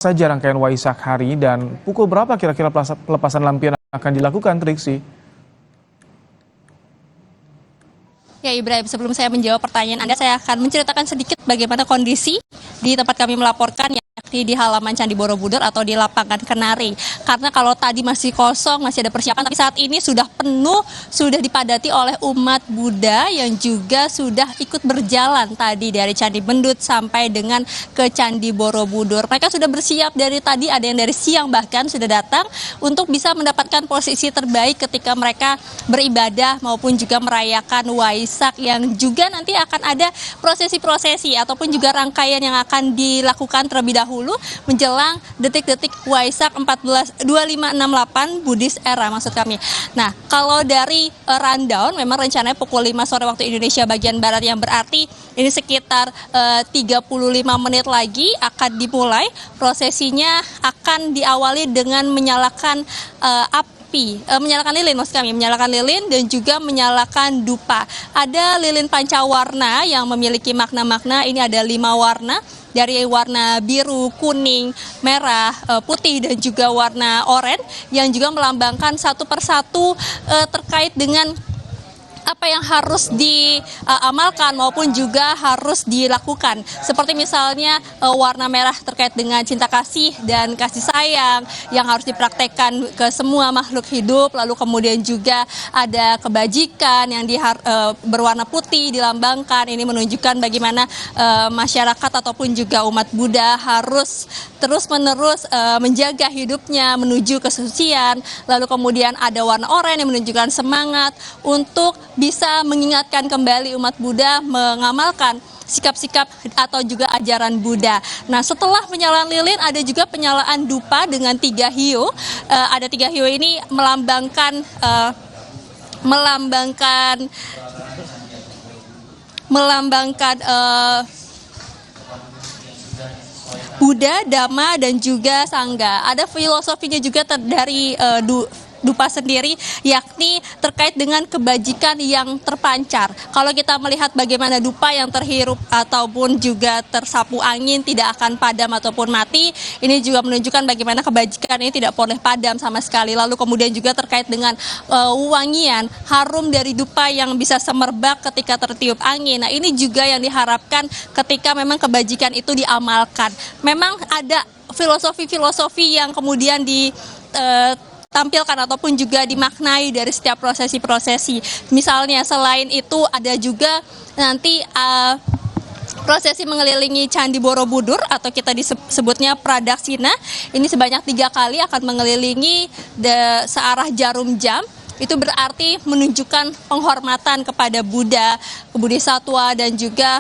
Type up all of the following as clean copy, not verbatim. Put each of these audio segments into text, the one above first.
saja rangkaian Waisak hari dan pukul berapa kira-kira pelepasan lampion akan dilakukan, Triksi? Ya Ibrahim, sebelum saya menjawab pertanyaan Anda, saya akan menceritakan sedikit bagaimana kondisi di tempat kami melaporkan, yakni di halaman Candi Borobudur atau di lapangan Kenari. Karena kalau tadi masih kosong, masih ada persiapan, tapi saat ini sudah penuh, sudah dipadati oleh umat Buddha yang juga sudah ikut berjalan tadi dari Candi Mendut sampai dengan ke Candi Borobudur. Mereka sudah bersiap dari tadi, ada yang dari siang bahkan sudah datang untuk bisa mendapatkan posisi terbaik ketika mereka beribadah maupun juga merayakan Waisak, yang juga nanti akan ada prosesi-prosesi ataupun juga rangkaian yang akan dilakukan terlebih dahulu menjelang detik-detik Waisak 2568 Buddhist Era maksud kami. Nah, kalau dari rundown memang rencananya pukul 5 sore waktu Indonesia bagian Barat, yang berarti ini sekitar 35 menit lagi akan dimulai. Prosesinya akan diawali dengan menyalakan menyalakan lilin maksud kami, menyalakan lilin dan juga menyalakan dupa. Ada lilin pancawarna yang memiliki makna-makna, ini ada 5 warna, dari warna biru, kuning, merah, putih dan juga warna oranye, yang juga melambangkan satu persatu terkait dengan apa yang harus diamalkan maupun juga harus dilakukan. Seperti misalnya warna merah terkait dengan cinta kasih dan kasih sayang yang harus dipraktekkan ke semua makhluk hidup. Lalu kemudian juga ada kebajikan yang berwarna putih dilambangkan. Ini menunjukkan bagaimana masyarakat ataupun juga umat Buddha harus terus-menerus menjaga hidupnya menuju kesucian. Lalu kemudian ada warna oranye yang menunjukkan semangat untuk bisa mengingatkan kembali umat Buddha mengamalkan sikap-sikap atau juga ajaran Buddha. Nah, setelah penyalaan lilin ada juga penyalaan dupa dengan 3 hiu. Ada 3 hiu ini melambangkan Buddha, Dhamma, dan juga Sangha. Ada filosofinya juga dari dupa sendiri, yakni terkait dengan kebajikan yang terpancar. Kalau kita melihat bagaimana dupa yang terhirup ataupun juga tersapu angin tidak akan padam ataupun mati, ini juga menunjukkan bagaimana kebajikan ini tidak boleh padam sama sekali. Lalu kemudian juga terkait dengan wangian, harum dari dupa yang bisa semerbak ketika tertiup angin. Nah, ini juga yang diharapkan ketika memang kebajikan itu diamalkan. Memang ada filosofi-filosofi yang kemudian tampilkan ataupun juga dimaknai dari setiap prosesi-prosesi. Misalnya selain itu ada juga nanti prosesi mengelilingi Candi Borobudur atau kita disebutnya Pradaksina. Ini sebanyak 3 kali akan mengelilingi searah jarum jam. Itu berarti menunjukkan penghormatan kepada Buddha, Bodhisattva dan juga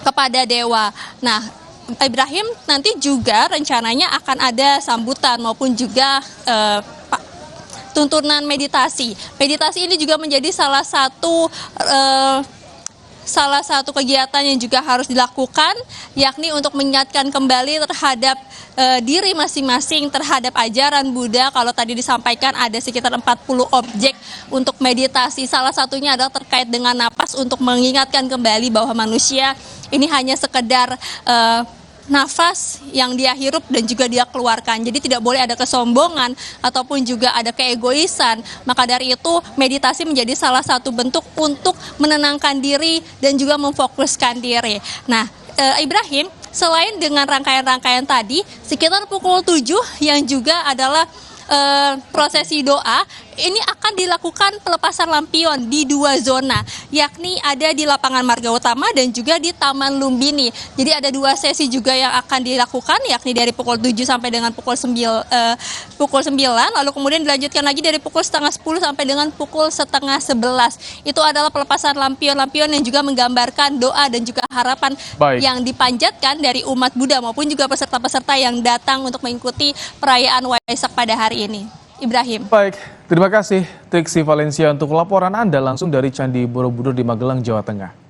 kepada dewa. Nah, Ibrahim, nanti juga rencananya akan ada sambutan maupun juga tuntunan meditasi. Meditasi ini juga menjadi salah satu kegiatan yang juga harus dilakukan, yakni untuk mengingatkan kembali terhadap diri masing-masing terhadap ajaran Buddha. Kalau tadi disampaikan ada sekitar 40 objek untuk meditasi. Salah satunya adalah terkait dengan napas, untuk mengingatkan kembali bahwa manusia ini hanya sekedar nafas yang dia hirup dan juga dia keluarkan. Jadi tidak boleh ada kesombongan ataupun juga ada keegoisan. Maka dari itu meditasi menjadi salah satu bentuk untuk menenangkan diri dan juga memfokuskan diri. Nah, Ibrahim, selain dengan rangkaian-rangkaian tadi, sekitar pukul 7 yang juga adalah prosesi doa, ini akan dilakukan pelepasan lampion di 2 zona, yakni ada di lapangan Marga Utama dan juga di Taman Lumbini. Jadi ada 2 sesi juga yang akan dilakukan, yakni dari pukul 7 sampai dengan pukul 9, lalu kemudian dilanjutkan lagi dari pukul setengah 10 sampai dengan pukul setengah 11. Itu adalah pelepasan lampion-lampion yang juga menggambarkan doa dan juga harapan yang dipanjatkan dari umat Buddha maupun juga peserta-peserta yang datang untuk mengikuti perayaan Waisak pada hari ini. Ibrahim. Baik, terima kasih Triksi Valencia untuk laporan Anda langsung dari Candi Borobudur di Magelang, Jawa Tengah.